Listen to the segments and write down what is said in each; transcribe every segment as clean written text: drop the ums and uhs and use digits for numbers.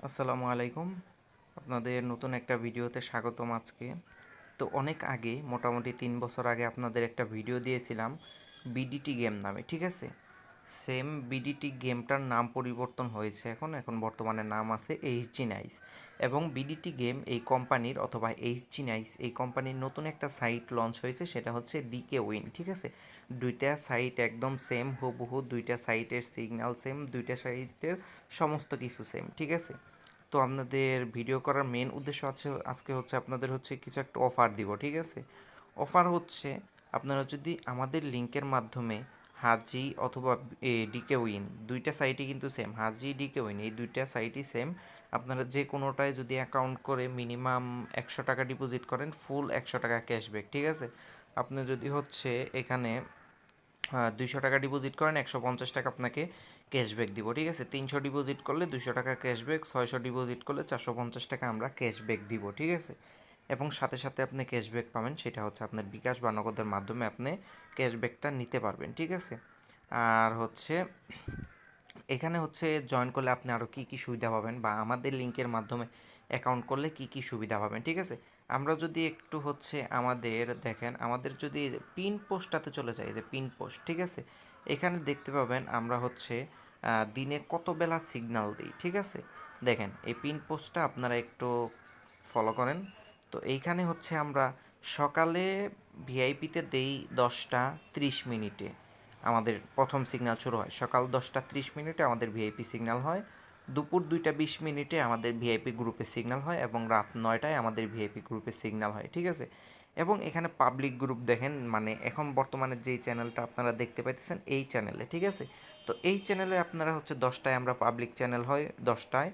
আসসালামু আলাইকুম। আপনাদের নতুন একটা ভিডিওতে স্বাগতম আজকে। তো অনেক আগে মোটামুটি ৩ বছর আগে আপনাদের একটা ভিডিও দিয়েছিলাম বিডিটি গেম নামে, ঠিক আছে? সেম বিডিটি গেমটার নাম পরিবর্তন হয়েছে এখন বর্তমানে নাম আছে এইচজি নাইস। এবং বিডিটি গেম এই কোম্পানির অথবা এইচজি নাইস এই কোম্পানির নতুন একটা সাইট লঞ্চ হয়েছে, সেটা হচ্ছে ডিকে উইন, ঠিক আছে? দুইটা সাইট একদম সেম, হুবহু দুইটা সাইটের সিগন্যাল সেম, দুইটা সাইটের সমস্ত কিছু সেম, ঠিক আছে? তো আপনাদের ভিডিও করার মেন উদ্দেশ্য আছে আজকে হচ্ছে আপনাদের হচ্ছে কিছু একটা অফার দিব, ঠিক আছে? অফার হচ্ছে আপনারা যদি আমাদের লিঙ্কের মাধ্যমে হাজি অথবা ডিকে উইন দুইটা সাইটই কিন্তু সেম, হাজি ডিকে উইন এই দুইটা সাইটই সেম। আপনারা যে কোনোটায় যদি অ্যাকাউন্ট করে মিনিমাম 100 টাকা ডিপোজিট করেন, ফুল 100 টাকা ক্যাশব্যাক, ঠিক আছে? আপনি যদি হচ্ছে এখানে 200 টাকা ডিপোজিট করেন, 150 টাকা আপনাকে ক্যাশব্যাক দিব, ঠিক আছে? 300 ডিপোজিট করলে 200 টাকা ক্যাশব্যাক, 600 ডিপোজিট করলে 450 টাকা আমরা ক্যাশব্যাক দিব, ঠিক আছে? এবং সাথে সাথে আপনি ক্যাশব্যাক পাবেন, সেটা হচ্ছে আপনার বিকাশ বা নগদের মাধ্যমে আপনি ক্যাশব্যাকটা নিতে পারবেন, ঠিক আছে? আর হচ্ছে এখানে হচ্ছে জয়েন করলে আপনি আরও কী কী সুবিধা পাবেন বা আমাদের লিঙ্কের মাধ্যমে অ্যাকাউন্ট করলে কী কী সুবিধা পাবেন, ঠিক আছে? আমরা যদি একটু হচ্ছে আমাদের দেখেন, আমাদের যদি পিন পোস্টটাতে চলে যাই, যে পিন পোস্ট, ঠিক আছে? এখানে দেখতে পাবেন আমরা হচ্ছে দিনে কত বেলা সিগন্যাল দিই, ঠিক আছে? দেখেন এই পিন পোস্টটা আপনারা একটু ফলো করেন। তো এইখানে হচ্ছে আমরা সকালে ভিআইপিতে দেই 10টা 30 মিনিটে, আমাদের প্রথম সিগন্যাল শুরু হয় সকাল 10টা 30 মিনিটে, আমাদের ভিআইপি সিগন্যাল হয়। দুপুর 2টা 20 মিনিটে আমাদের ভিআইপি গ্রুপে সিগন্যাল হয় এবং রাত 9টায় আমাদের ভিআইপি গ্রুপে সিগন্যাল হয়, ঠিক আছে? এবং এখানে পাবলিক গ্রুপ দেখেন, মানে এখন বর্তমানে যেই চ্যানেলটা আপনারা দেখতে পাইতেছেন এই চ্যানেলে, ঠিক আছে? তো এই চ্যানেলে আপনারা হচ্ছে 10টায় আমরা পাবলিক চ্যানেল হয় 10টায়,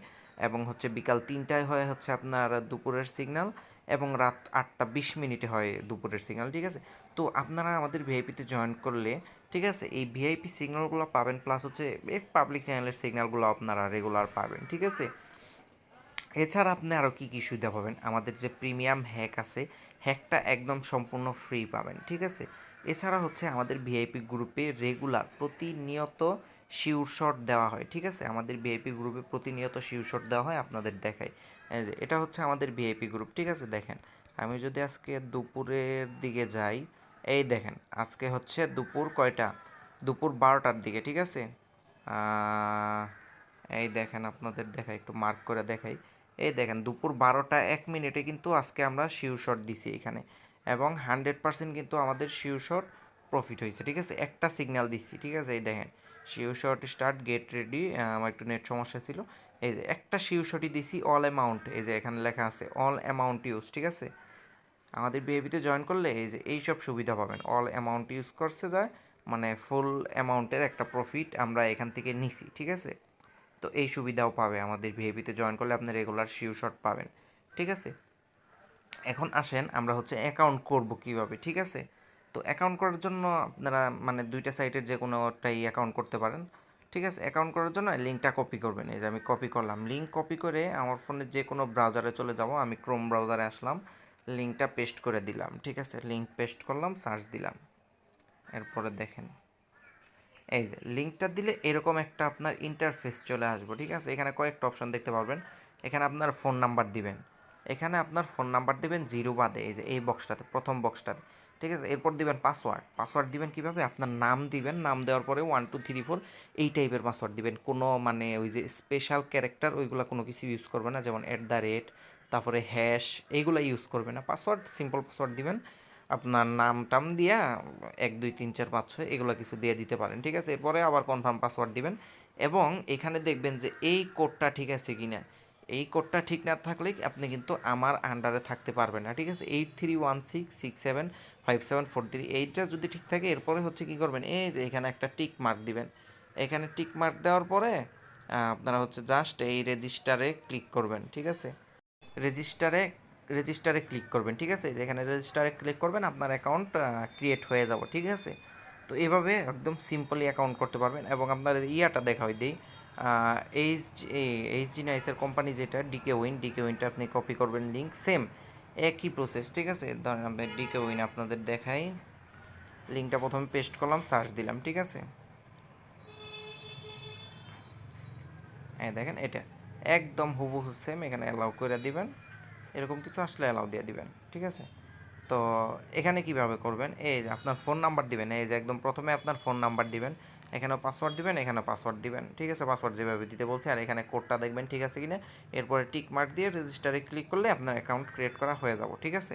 এবং হচ্ছে বিকাল 3টায় হয় হচ্ছে আপনার দুপুরের সিগন্যাল, এবং রাত 8টা 20 মিনিটে হয় দুপুরের সিগন্যাল, ঠিক আছে? তো আপনারা আমাদের ভিআইপিতে জয়েন করলে, ঠিক আছে, এই ভিআইপি সিগন্যালগুলো পাবেন, প্লাস হচ্ছে এই পাবলিক চ্যানেলের সিগন্যালগুলো আপনারা রেগুলার পাবেন, ঠিক আছে? এছাড়া আপনি আরও কী কী সুবিধা পাবেন, আমাদের যে প্রিমিয়াম হ্যাক আছে, হ্যাকটা একদম সম্পূর্ণ ফ্রি পাবেন, ঠিক আছে? এছাড়া হচ্ছে আমাদের ভিআইপি গ্রুপে রেগুলার প্রতিনিয়ত শিওর শট দেওয়া হয়, ঠিক আছে? আমাদের ভিআইপি গ্রুপে প্রতিনিয়ত শিওর শট দেওয়া হয়, আপনাদের দেখাই। এই যে এটা হচ্ছে আমাদের ভিআইপি গ্রুপ, ঠিক আছে? দেখেন আমি যদি আজকে দুপুরের দিকে যাই, এই দেখেন আজকে হচ্ছে দুপুর কয়টা, দুপুর 12টার দিকে, ঠিক আছে? এই দেখেন আপনাদের দেখাই, একটু মার্ক করে দেখাই। এই দেখেন দুপুর 12টা 1 মিনিটে কিন্তু আজকে আমরা শিওর শট দিছি এখানে, এবং 100% কিন্তু আমাদের শিওর শট প্রফিট হয়েছে, ঠিক আছে? একটা সিগন্যাল দিচ্ছি, ঠিক আছে? এই দেখেন sure shot start get ready, আমার একটু নেট সমস্যা ছিল। এই যে একটা শিওর শটই দিছি, অল অ্যামাউন্ট, এই যে এখানে লেখা আছে অল অ্যামাউন্ট ইউজ, ঠিক আছে? আমাদের বিহেভিতে জয়েন করলে এই যে এই সব সুবিধা পাবেন, অল অ্যামাউন্ট ইউজ করছে যায়, মানে ফুল অ্যামাউন্টের একটা প্রফিট আমরা এখান থেকে নিছি, ঠিক আছে? তো এই সুবিধাও পাবে, আমাদের ভিআইপিতে জয়েন করলে আপনি রেগুলার শিওর শট পাবেন, ঠিক আছে? এখন আসেন আমরা হচ্ছে অ্যাকাউন্ট করব কিভাবে, ঠিক আছে? তো অ্যাকাউন্ট করার জন্য আপনারা মানে দুইটা সাইটের যে কোনোটাই অ্যাকাউন্ট করতে পারেন, ঠিক আছে? অ্যাকাউন্ট করার জন্য লিঙ্কটা কপি করবেন, এই যে আমি কপি করলাম, লিঙ্ক কপি করে আমার ফোনের যে কোনো ব্রাউজারে চলে যাব, আমি ক্রোম ব্রাউজারে আসলাম, লিঙ্কটা পেস্ট করে দিলাম, ঠিক আছে? লিঙ্ক পেস্ট করলাম, সার্চ দিলাম, এরপরে দেখেন এই যে লিঙ্কটা দিলে এরকম একটা আপনার ইন্টারফেস চলে আসবো, ঠিক আছে? এখানে কয়েকটা অপশন দেখতে পারবেন, এখানে আপনার ফোন নাম্বার দিবেন, এখানে আপনার ফোন নাম্বার দিবেন জিরো বাদে, এই যে এই বক্সটাতে, প্রথম বক্সটাতে, ঠিক আছে? এরপর দিবেন পাসওয়ার্ড, পাসওয়ার্ড দিবেন কীভাবে, আপনার নাম দিবেন, নাম দেওয়ার পরে 1 2 3 4 এই টাইপের পাসওয়ার্ড দিবেন, কোনো মানে ওই যে স্পেশাল ক্যারেক্টার ওইগুলো কোনো কিছু ইউজ করবে না, যেমন @, তারপরে হ্যাশ, এইগুলো ইউজ করবে না, পাসওয়ার্ড সিম্পল পাসওয়ার্ড দিবেন। আপনার নাম টাম দিয়া 1 2 3 4 5 6 এগুলো কিছু দিয়ে দিতে পারেন, ঠিক আছে? এরপরে আবার কনফার্ম পাসওয়ার্ড দিবেন, এবং এখানে দেখবেন যে এই কোডটা ঠিক আছে কি না। এই কোডটা ঠিক না থাকলে আপনি কিন্তু আমার আন্ডারে থাকতে পারবেন না, ঠিক আছে? 8316675743 এইটা যদি ঠিক থাকে, এরপরে হচ্ছে কি করবেন, এই যে এখানে একটা টিক মার্ক দিবেন, এখানে টিক মার্ক দেওয়ার পরে আপনারা হচ্ছে জাস্ট এই রেজিস্টারে ক্লিক করবেন, ঠিক আছে? রেজিস্টারে রেজিস্টারে ক্লিক করবেন, ঠিক আছে? যেখানে রেজিস্টারে ক্লিক করবেন আপনার অ্যাকাউন্ট ক্রিয়েট হয়ে যাব, ঠিক আছে? তো এভাবে একদম সিম্পলি অ্যাকাউন্ট করতে পারবেন, এবং আপনার ইয়াটা দেখা হয় দিই, এইচজি নাইসের কোম্পানি যেটা ডিকে উইন, ডিকে উইনটা আপনি কপি করবেন, লিঙ্ক সেম একই প্রসেস, ঠিক আছে? ধরেন আপনি ডিকে উইন আপনাদের দেখাই, লিঙ্কটা প্রথমে পেস্ট করলাম, সার্চ দিলাম, ঠিক আছে? হ্যাঁ দেখেন এটা একদম হুবহু সেম এখানে অ্যালাউ করে দিবেন, এরকম কিছু আসলে অ্যালাউ দিয়ে দিবেন, ঠিক আছে। তো এখানে কিভাবে করবেন, এই যে আপনার ফোন নাম্বার দিবেন, এই যে একদম প্রথমে আপনার ফোন নাম্বার দিবেন, এখানেও পাসওয়ার্ড দিবেন, এখানেও পাসওয়ার্ড দিবেন, ঠিক আছে, পাসওয়ার্ড যেভাবে দিতে বলছে, আর এখানে কোডটা দেখবেন ঠিক আছে কিনা, এরপরে টিক মার্ক দিয়ে রেজিস্টারে ক্লিক করলে আপনার অ্যাকাউন্ট ক্রিয়েট করা হয়ে যাব, ঠিক আছে।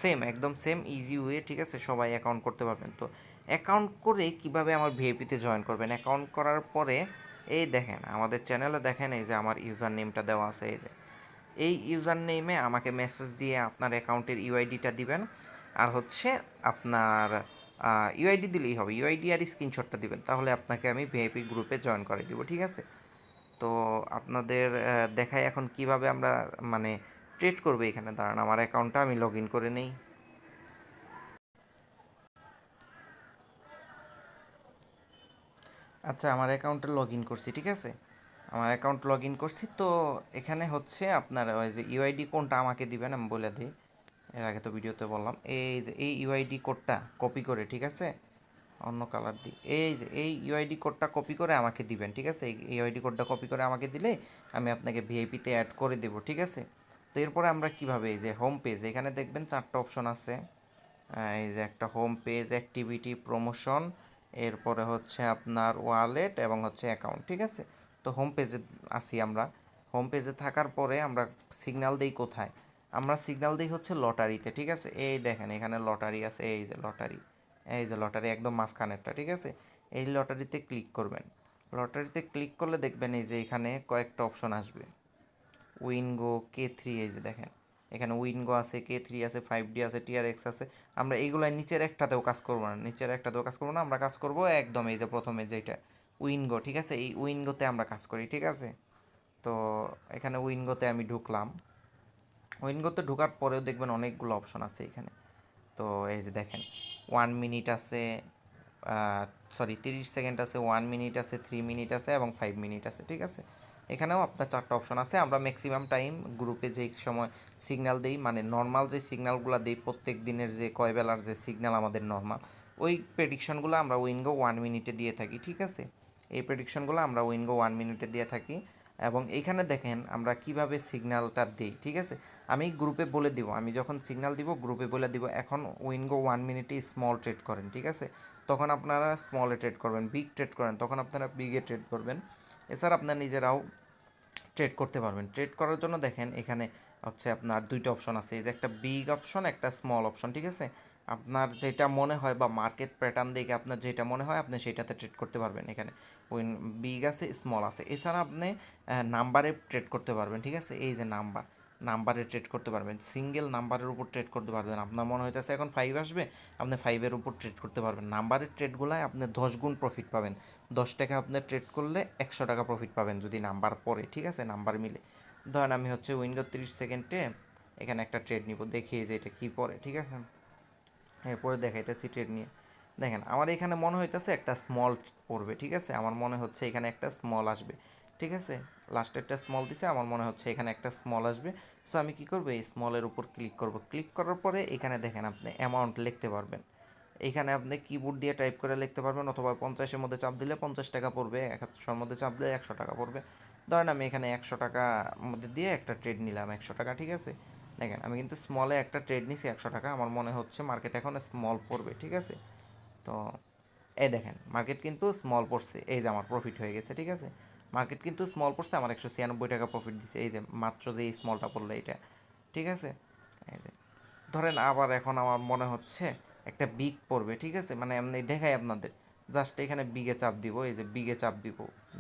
সেম একদম সেম ইজি ওয়ে, ঠিক আছে, সবাই অ্যাকাউন্ট করতে পারবেন। তো অ্যাকাউন্ট করে কিভাবে আমার ভিআইপিতে জয়েন করবেন, অ্যাকাউন্ট করার পরে এই দেখেন আমাদের চ্যানেলে দেখেন এই যে আমার ইউজার নেমটা দেওয়া আছে, এই যে এই ইউজার নেমে আমাকে মেসেজ দিয়ে আপনার অ্যাকাউন্টের ইউআইডিটা দিবেন, আর হচ্ছে আপনার ইউআইডি দিলেই হবে, ইউআইডি আর স্ক্রিনশটটা দিবেন, তাহলে আপনাকে আমি ভিআইপি গ্রুপে জয়েন করে দিব, ঠিক আছে। তো আপনাদের দেখাই এখন কিভাবে আমরা মানে ট্রেড করবো এখানে, দাঁড়ান আমার অ্যাকাউন্টটা আমি লগ ইন করে নেই। আচ্ছা আমার অ্যাকাউন্টে লগ ইন করছি, ঠিক আছে, আমার অ্যাকাউন্ট লগ ইন করছি। তো এখানে হচ্ছে আপনার ওই যে ইউআইডি কোনটা আমাকে দিবেন আমি বলে দিই, এর আগে তো ভিডিওতে বললাম, এই যে এই ইউআইডি কোডটা কপি করে, ঠিক আছে, অন্য কালার দিই, এই যে এই ইউআইডি কোডটা কপি করে আমাকে দিবেন, ঠিক আছে, এই ইউআইডি কোডটা কপি করে আমাকে দিলে আমি আপনাকে ভিআইপিতে অ্যাড করে দেবো, ঠিক আছে। তো এরপরে আমরা কিভাবে, এই যে হোম পেজ, এখানে দেখবেন 4টা অপশন আছে, এই যে একটা হোম পেজ, অ্যাক্টিভিটি, প্রমোশন, এরপরে হচ্ছে আপনার ওয়ালেট এবং হচ্ছে অ্যাকাউন্ট, ঠিক আছে। তো হোম পেজে আসি আমরা, হোম পেজে থাকার পরে আমরা সিগন্যাল দিই কোথায়, আমরা সিগন্যাল দিই হচ্ছে লটারিতে, ঠিক আছে, এই দেখেন এখানে লটারি আছে, এই যে লটারি, এই যে লটারি একদম মাঝখানেরটা, ঠিক আছে, এই লটারিতে ক্লিক করবেন। লটারিতে ক্লিক করলে দেখবেন এই যে এখানে কয়েকটা অপশন আসবে, উইনগো, K3, এই যে দেখেন এখানে উইনগো আছে, K3 আছে, 5D আছে, TRX আছে। আমরা এইগুলাই নিচের একটাতেও কাজ করবো না, নিচের একটাতেও কাজ করবো না, আমরা কাজ করবো একদম এই যে প্রথমে যেটা উইনগো, ঠিক আছে, এই উইনগোতে আমরা কাজ করি, ঠিক আছে। তো এখানে উইনগোতে আমি ঢুকলাম, উইনগোতে ঢোকার পরেও দেখবেন অনেকগুলো অপশন আছে এখানে। তো এই যে দেখেন 1 মিনিট আছে, সরি 30 সেকেন্ড আছে, 1 মিনিট আছে, 3 মিনিট আছে এবং 5 মিনিট আছে, ঠিক আছে। এখানেও আপনার 4টা অপশন আছে। আমরা ম্যাক্সিমাম টাইম গ্রুপে যেই সময় সিগন্যাল দিই, মানে নর্মাল যে সিগন্যালগুলো দিই প্রত্যেক দিনের, যে কয় বেলার যে সিগন্যাল আমাদের নর্মাল, ওই প্রেডিকশনগুলো আমরা উইনগো 1 মিনিটে দিয়ে থাকি, ঠিক আছে। এই প্রেডিকশনগুলো আমরা উইনগো 1 মিনিটে দিয়ে থাকি। এবং এইখানে দেখেন আমরা কিভাবে সিগন্যালটা দিই, ঠিক আছে। আমি গ্রুপে বলে দিব, আমি যখন সিগন্যাল দিব গ্রুপে বলে দিব এখন উইনগো 1 মিনিটে স্মল ট্রেড করেন, ঠিক আছে, তখন আপনারা স্মলে ট্রেড করবেন, বিগ ট্রেড করেন তখন আপনারা বিগে ট্রেড করবেন। এছাড়া আপনার নিজেরাও ট্রেড করতে পারবেন। ট্রেড করার জন্য দেখেন এখানে হচ্ছে আপনার 2টা অপশন আছে, এই যে একটা বিগ অপশন, একটা স্মল অপশন, ঠিক আছে। আপনার যেটা মনে হয় বা মার্কেট প্যাটার্ন দেখে আপনার যেটা মনে হয় আপনি সেটাতে ট্রেড করতে পারবেন। এখানে উইন বিগ আছে, স্মল আছে, এছাড়া আপনি নাম্বারে ট্রেড করতে পারবেন, ঠিক আছে, এই যে নাম্বারে ট্রেড করতে পারবেন, সিঙ্গেল নাম্বারের উপর ট্রেড করতে পারবেন। আপনার মনে হইতেছে এখন 5 আসবে, আপনি 5-এর উপর ট্রেড করতে পারবেন। নাম্বারের ট্রেডগুলায় আপনি 10 গুণ প্রফিট পাবেন, 10 টাকা আপনি ট্রেড করলে 100 টাকা প্রফিট পাবেন যদি নাম্বার পড়ে, ঠিক আছে, নাম্বার মিলে। ধরেন আমি হচ্ছে উইনগো 30 সেকেন্ডে এখানে একটা ট্রেড নিব, দেখি যে এটা কী পড়ে, ঠিক আছে, এরপরে দেখাইতেছি ট্রেড নিয়ে। দেখেন আমার এখানে মনে হইতেছে একটা স্মল পড়বে, ঠিক আছে, আমার মনে হচ্ছে এখানে একটা স্মল আসবে, ঠিক আছে, লাস্টে একটা স্মল দিছে, আমার মনে হচ্ছে এখানে একটা স্মল আসবে। সো আমি কী করবো, এই স্মলের উপর ক্লিক করব, ক্লিক করার পরে এখানে দেখেন আপনি অ্যামাউন্ট লিখতে পারবেন, এইখানে আপনি কিবোর্ড দিয়ে টাইপ করে লিখতে পারবেন, অথবা 50-এর মধ্যে চাপ দিলে 50 টাকা পড়বে, 100-এর মধ্যে চাপ দিলে 100 টাকা পড়বে। ধরেন আমি এখানে 100 টাকা মধ্যে দিয়ে একটা ট্রেড নিলাম, 100 টাকা, ঠিক আছে। দেখেন আমি কিন্তু স্মলে একটা ট্রেড নিছি 100 টাকা, আমার মনে হচ্ছে মার্কেট এখন স্মল পড়বে, ঠিক আছে। তো এই দেখেন মার্কেট কিন্তু স্মল পড়ছে, এই যে আমার প্রফিট হয়ে গেছে, ঠিক আছে, মার্কেট কিন্তু স্মল পড়ছে, আমার 196 টাকা প্রফিট দিছে, এই যে মাত্র যে এই স্মলটা পড়লো এটা, ঠিক আছে। এই যে ধরেন আবার এখন আমার মনে হচ্ছে একটা বিগ পড়বে, ঠিক আছে, মানে এমনি দেখাই আপনাদের, জাস্ট এখানে বিগে চাপ দিব, এই যে বিগে চাপ দিব,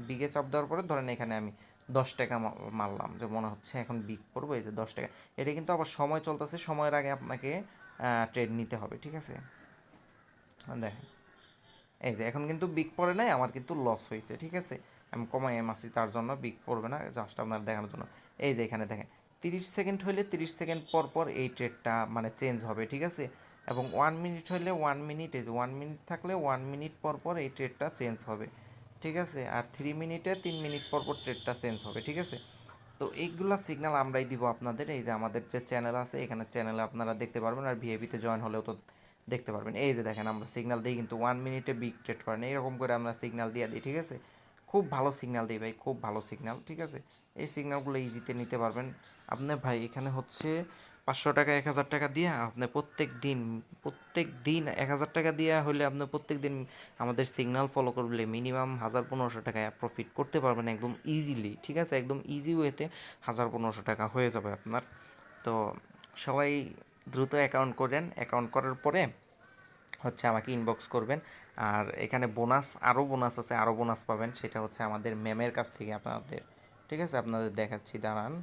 বিগে চাপ দেওয়ার পরে ধরেন এখানে আমি 10 টাকা মারলাম, যে মনে হচ্ছে এখন বিগ পড়বো, এই যে 10 টাকা। এটা কিন্তু আবার সময় চলতেছে, সময়ের আগে আপনাকে ট্রেড নিতে হবে, ঠিক আছে। দেখেন এই যে এখন কিন্তু বিগ পড়ে নাই, আমার কিন্তু লস হয়েছে, ঠিক আছে, আমি কমাই মাসি তার জন্য বিগ পড়বে না, জাস্ট আপনার দেখানোর জন্য। এই যে এখানে দেখেন 30 সেকেন্ড হইলে 30 সেকেন্ড পর পর এই ট্রেডটা মানে চেঞ্জ হবে, ঠিক আছে, এবং 1 মিনিট হইলে 1 মিনিট, এই যে 1 মিনিট থাকলে 1 মিনিট পর পর এই ট্রেডটা চেঞ্জ হবে, ঠিক আছে, আর 3 মিনিটে 3 মিনিট পর পর ট্রেডটা চেঞ্জ হবে, ঠিক আছে। তো এইগুলা সিগন্যাল আমরাই দিব আপনাদের, এই যে আমাদের যে চ্যানেল আছে এখানে চ্যানেলে আপনারা দেখতে পারবেন, আর ভিআইপিতে জয়েন হলেও তো দেখতে পারবেন। এই যে দেখেন আমরা সিগন্যাল দিই কিন্তু 1 মিনিটে বিগ ট্রেড করেন, এইরকম করে আমরা সিগন্যাল দিয়ে দিই, ঠিক আছে। খুব ভালো সিগন্যাল দেয় ভাই, খুব ভালো সিগন্যাল, ঠিক আছে? এই সিগন্যালগুলো ইজিতে নিতে পারবেন আপনি ভাই। এখানে হচ্ছে 500 টাকা 1000 টাকা দিয়ে আপনি প্রত্যেক দিন 1000 টাকা দিয়ে হলে আপনি প্রত্যেক দিন আমাদের সিগন্যাল ফলো করলে মিনিমাম 1000-1500 টাকা প্রফিট করতে পারবেন একদম ইজিলি, ঠিক আছে? একদম ইজি ওয়েতে 1000-1500 টাকা হয়ে যাবে আপনার। তো সবাই দ্রুত অ্যাকাউন্ট করেন, অ্যাকাউন্ট করার পরে হচ্ছে আমাকে ইনবক্স করবেন। আর এখানে আরও বোনাস আছে, আরও বোনাস পাবেন, সেটা হচ্ছে আমাদের ম্যামের কাছ থেকে আপনাদের, ঠিক আছে? আপনাদের দেখাচ্ছি, দাঁড়ান।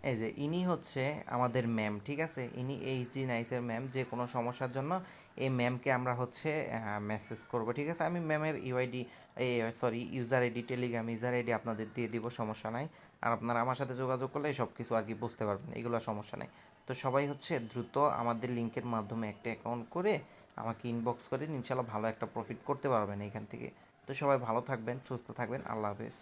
এই যে ইনি হচ্ছে আমাদের ম্যাম, ঠিক আছে? ইনি এইচজি নাইসের ম্যাম। যে কোনো সমস্যার জন্য এই ম্যামকে আমরা হচ্ছে মেসেজ করব, ঠিক আছে? আমি ম্যামের user ID, Telegram user ID আপনাদের দিয়ে দিব, সমস্যা নাই। আর আপনারা আমার সাথে যোগাযোগ করলে সব কিছু আর কি বুঝতে পারবেন, এগুলো সমস্যা নেই। তো সবাই হচ্ছে দ্রুত আমাদের লিঙ্কের মাধ্যমে একটা অ্যাকাউন্ট করে আমাকে ইনবক্স করে ইনশাল্লাহ ভালো একটা প্রফিট করতে পারবেন এখান থেকে। তো সবাই ভালো থাকবেন, সুস্থ থাকবেন, আল্লাহ হাফেজ।